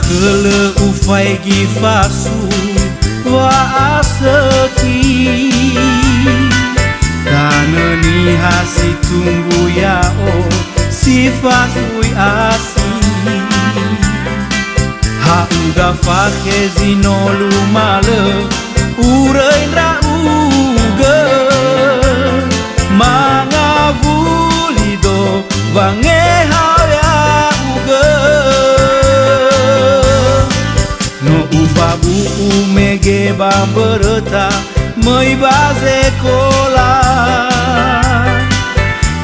Hele ufai gifasu wa aseki Dana ni hasi tunggu ya o sifasui asi Ha uda fake zinolu male urein ra uge Manga vulido vange hawya uge No ufabu umege bambereta Mai baze kola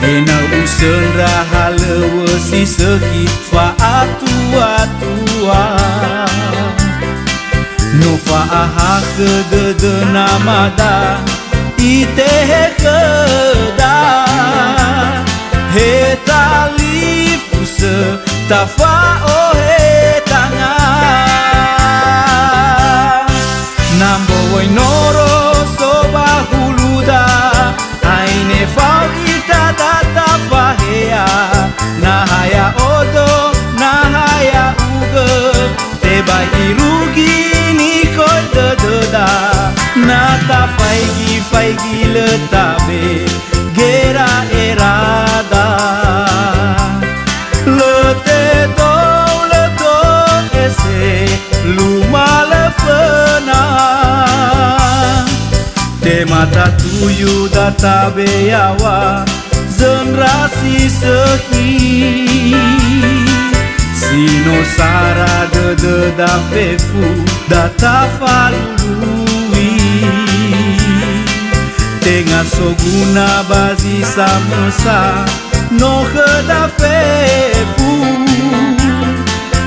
Ena usen rahalewe si sekit fa atua-tua No fa aha kedede namada Itehe keda Heta lipuse tafa ohe tanga Nambo wai noro soba huluda Aine fau ita data fahea Nahaya odo, nahaya uge Teba irugi ni koi dededa Nata faigi letabe Gera erada Lete do ese Luma lefena Te mata tuyu data beyawa Zenrasi sehi Sino sara de da fefu Data falului Tenga soguna bazi samesa No da fefu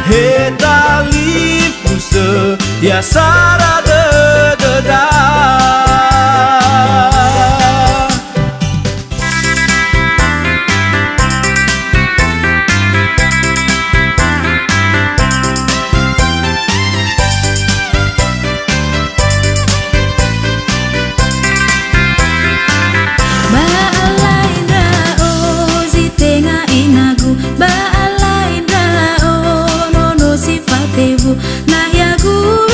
Heta lipuse Ya sara de da Nah ya gue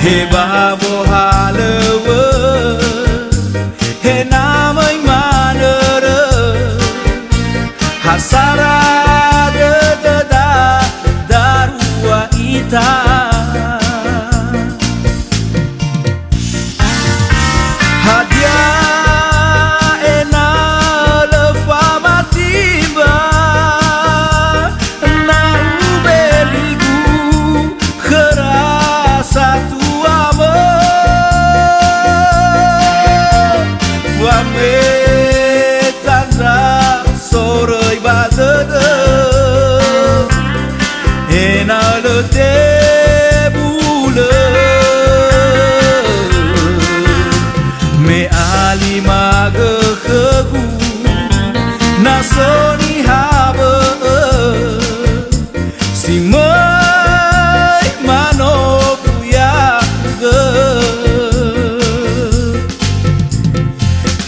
He babo halewe he Asara da darua ita hadiah ena lefa matimba na ubeligu kerasa tuamo wame tanda soroi badede ena le tebule me alima gehegu nasoni habe si mai manoku ya ge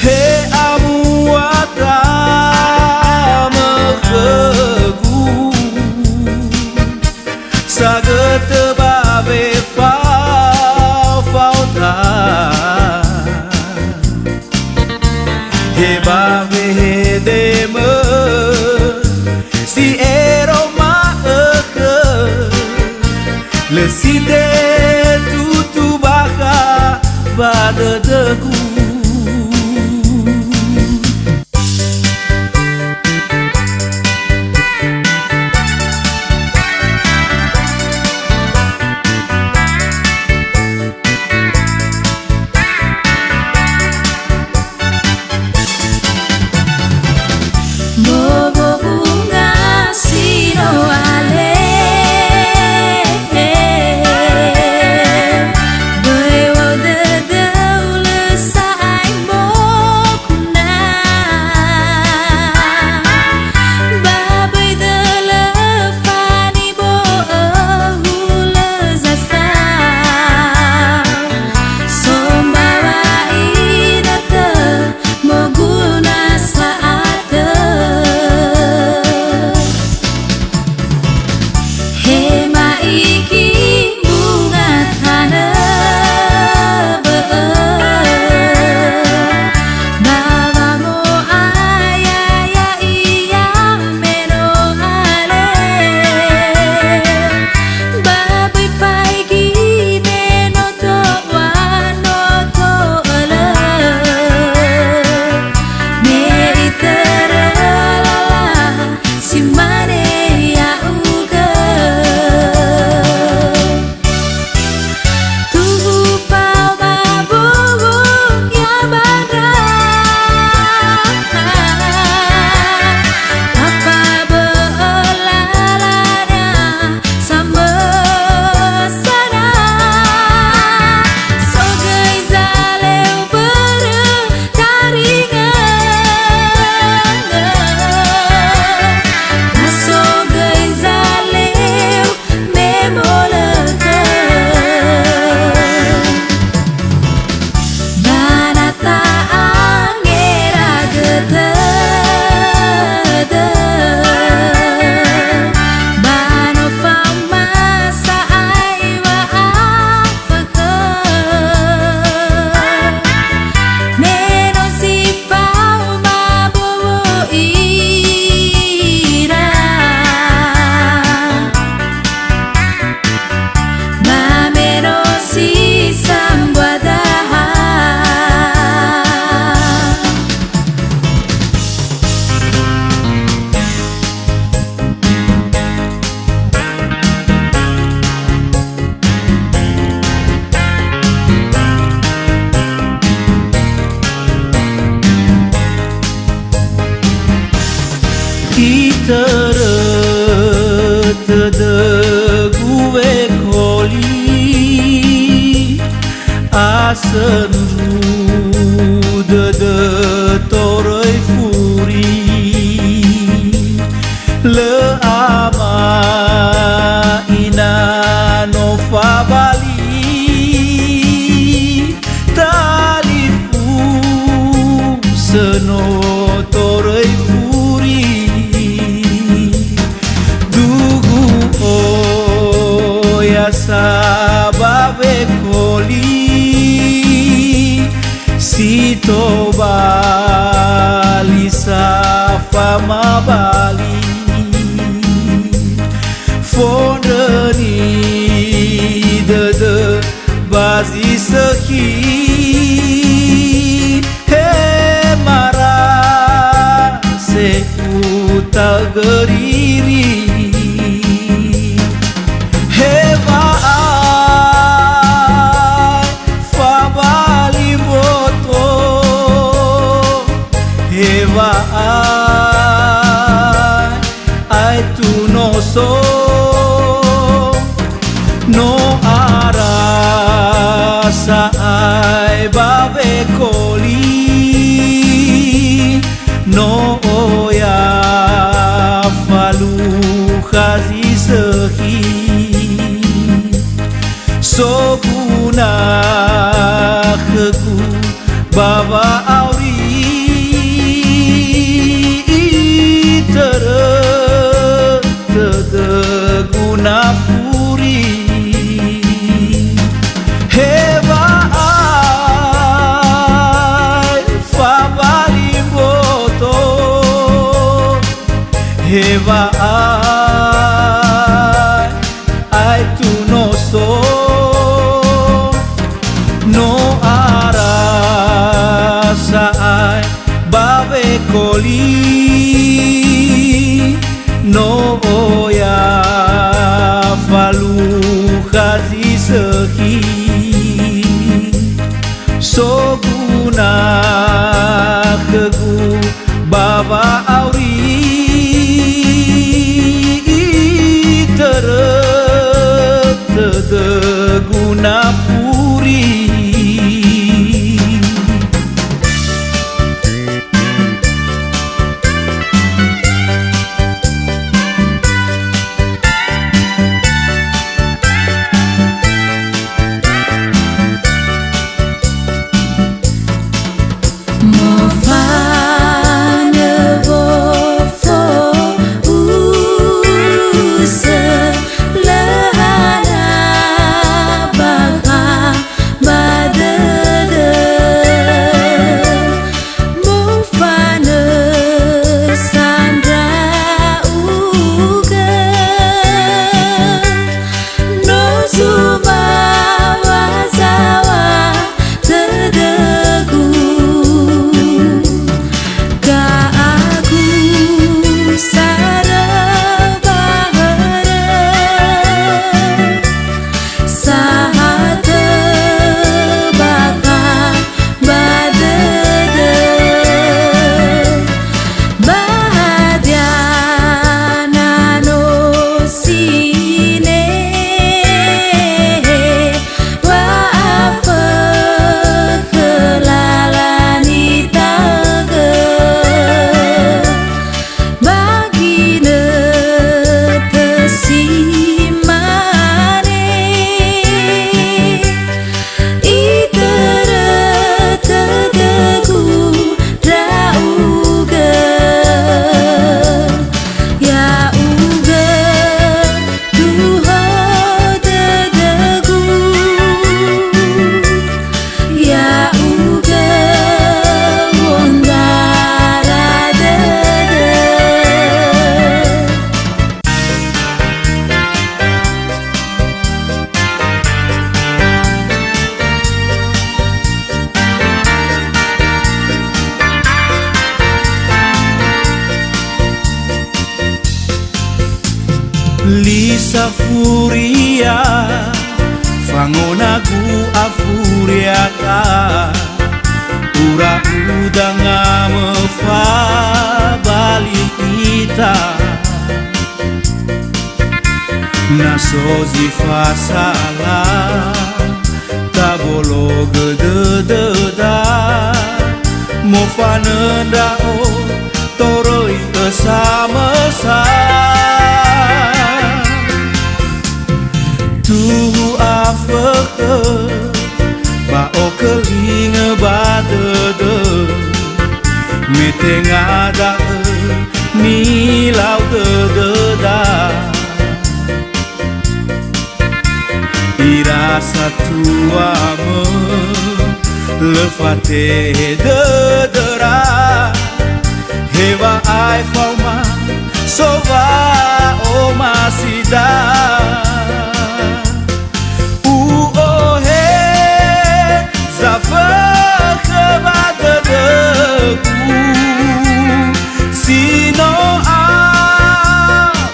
he amuata mehegu sagete babe fauta he babe he deme si eroma eke le si de tutu baka badedegu gue koli asenru de toroi furi le ama ina no fabali talifu seno toroi furi sababe koli si to bali bisa fama bali fondeni de bazi sehi he mara se uta geriri he vai fa bali boto he vai tu no so no arasa ai babe koli no oya falu khazi sehi so guna kheku baba auri tere guna puri heva ai fa bali boto heva ai tu no so no arasa ai babe koli no oya falu khazi sehi so guna kegu baba auri tere guna puri Lisa furia fangonagu afuriata ura udanga mefa bali ita nasozi fasala tabolo gede mofanenda o toroi sama sa tu afeke ba o keling badede metengada nilau dededa irasa tuame lefate dedera Hewa ai forma sova o masida o he zafa kebada deku sino a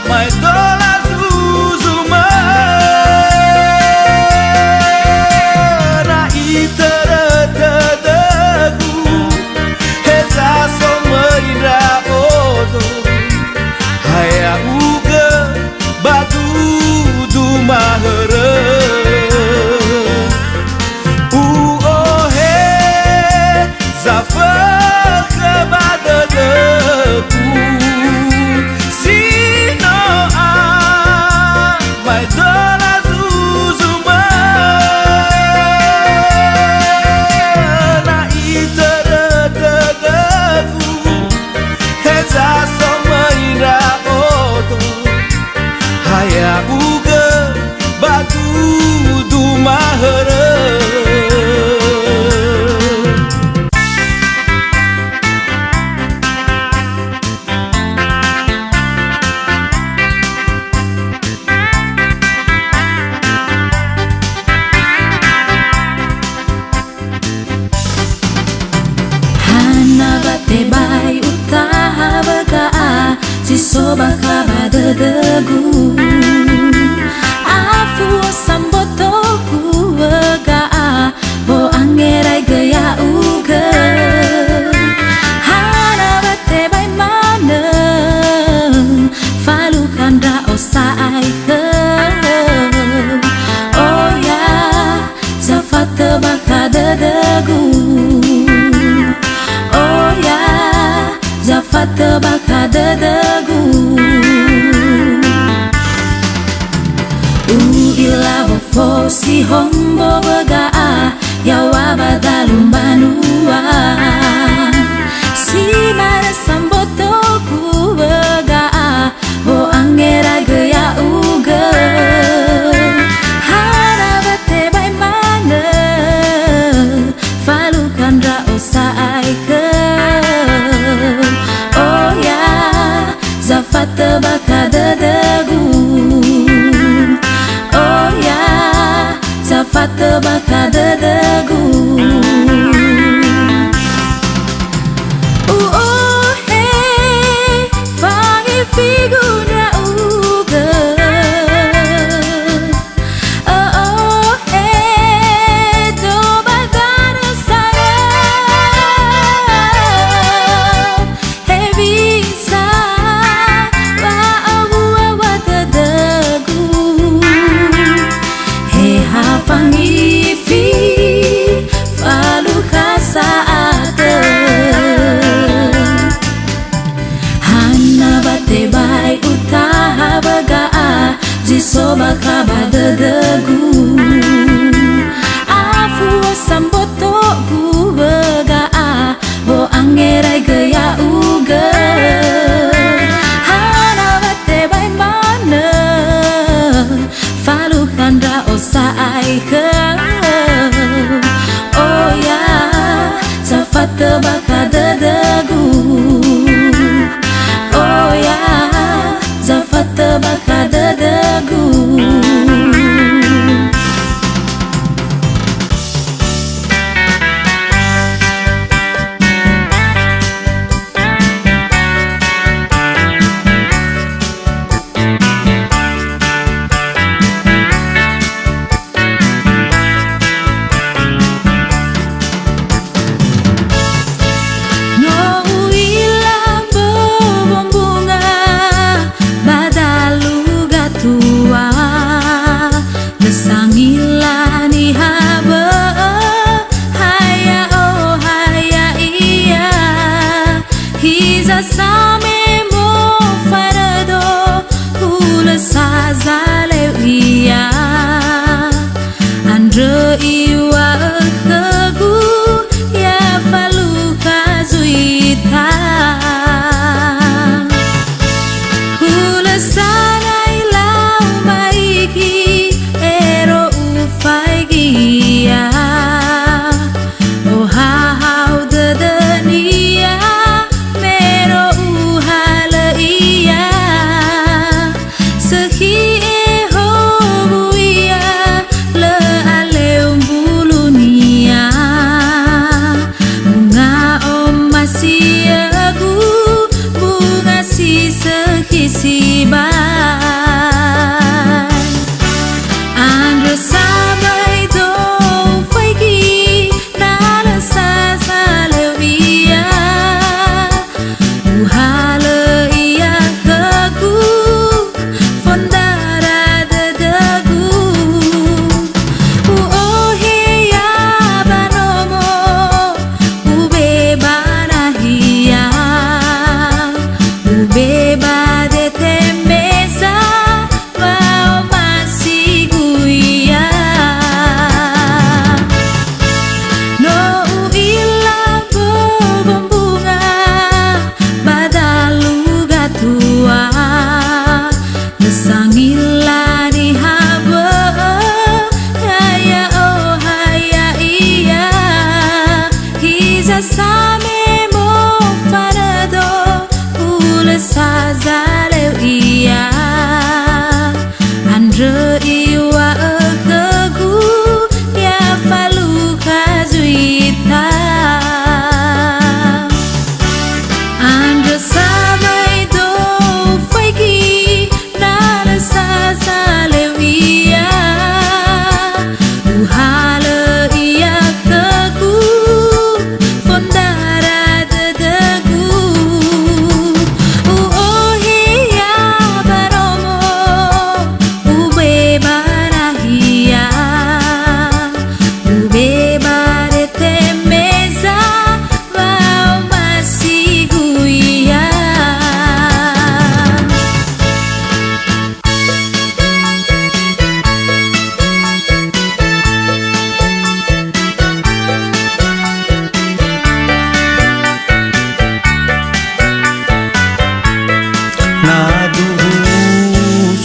mai dola zuzuma na itara deku heza somaira odo haya uga batu du mahara zafa kebada deku sino a mai dola zuzuma na itara deku heza somaira odo haya uga batu du mahara Tebai utaha bagaa si soba kabada degu afu samboto ku bagaa bo angerai gaya uga hana batebai mana falukan ra osai ke oh ya zafata bakada degu zafata bakada degu ila bofo si hombo bagaa yawa badalum banua si mara samboto ku bagaa bo angera gaya uga hara bate bai mana falukan ra osai ke zafata bakada degu oh ya zafata bakada degu oh hey fangi figura uga oh hey do badana sara hey bisa pangifi falu khasaate hanna bate bai utaha bagaa jisoba kabada degu afu samboto gu bagaa bo angerai gaya uga hanna bate bai mana falu kandra osai ke oh ya zafata bakada degu oh ya zafata bakada degu Same mo farado hula sazale iya andre iwa kegu ya faluka zuita hula sana ilau maiki ero ufaigi ya oh how the niya mero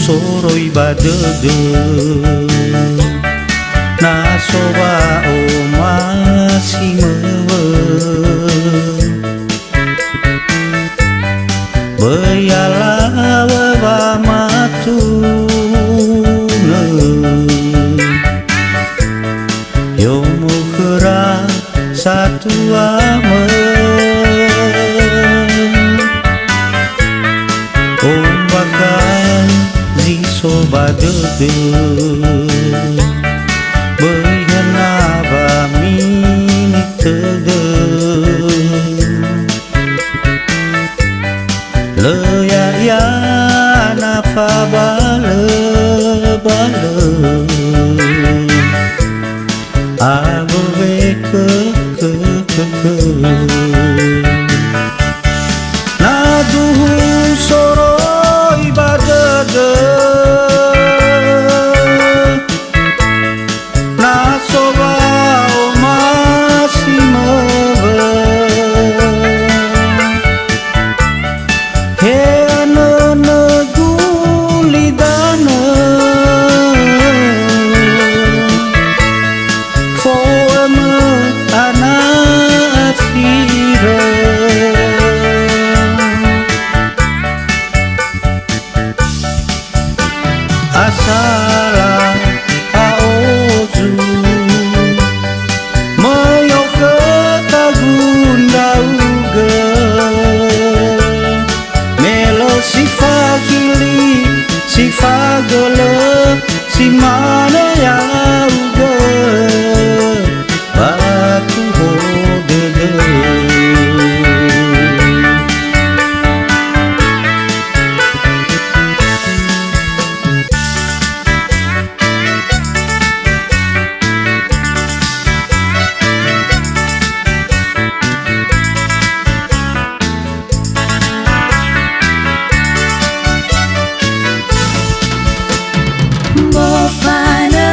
soroi badege na soba o masih Bayala wa matuna Yo mukra satu ame Ombakan ziso badege Bayana ba mini tege Leya ya nafa bale bale Abu ke Naduhu soroi badege Nasoba o masih Asala aozu Moyo ketagun dauge Melo sifa kili sifa gele si mana ya uge Batu hodege Bofana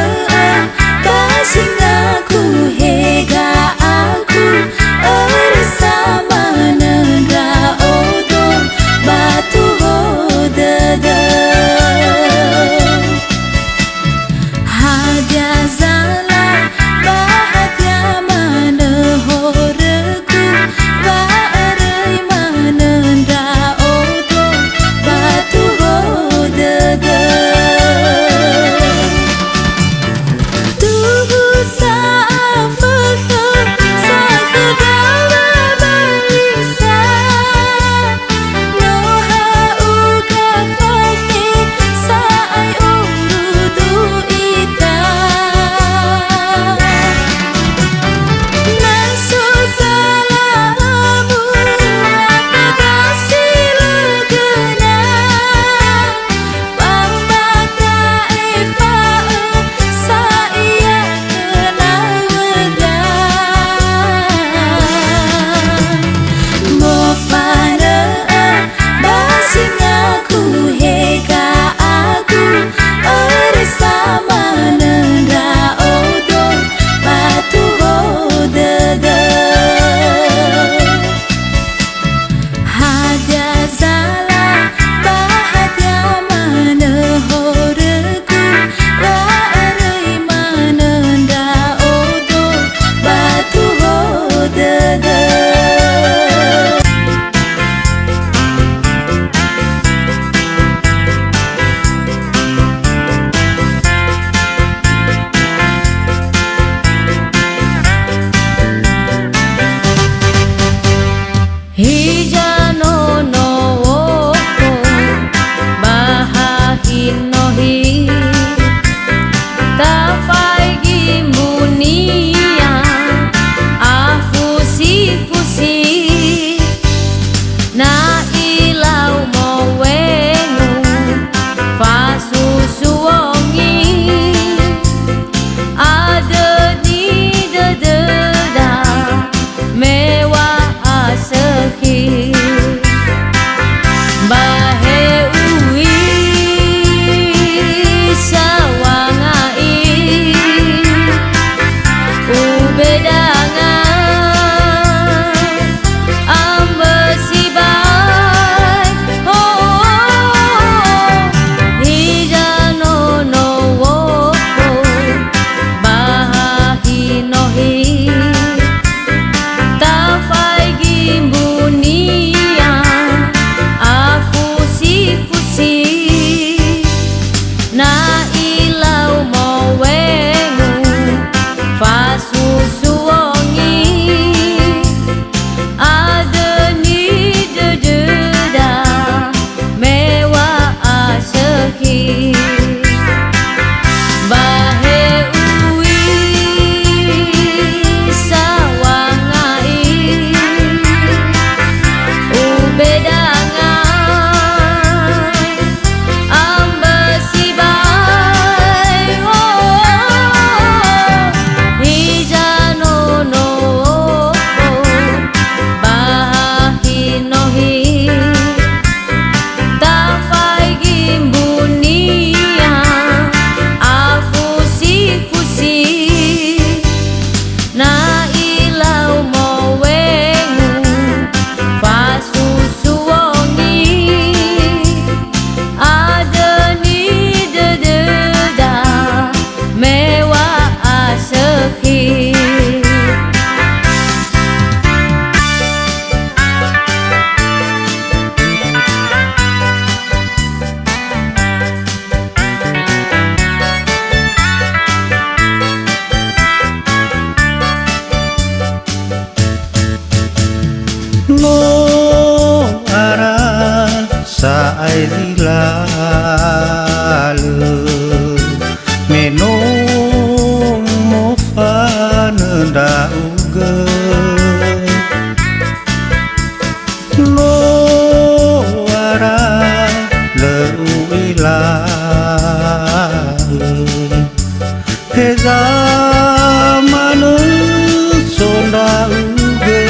khi và hệ ui sa wa ngai u beda ngai amba si bai hi ja no no ba hi no hi ta phải gim bunia a fusi na ilaw mo wengu fa susuoni ada ni da mewa asakhi no ara sa ai di la lu me no mo fa na uga no ara le ui la he za manu sonda uga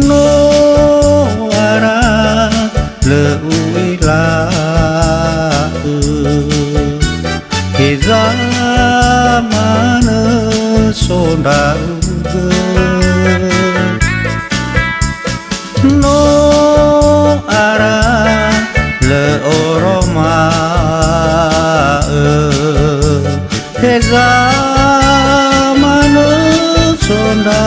no ara le ui la he za mana sonda no ara le oroma he za mana sonda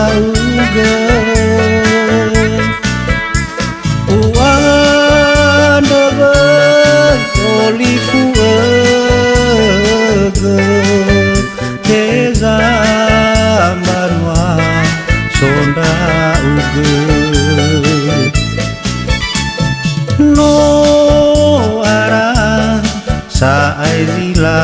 no ara sa ai di la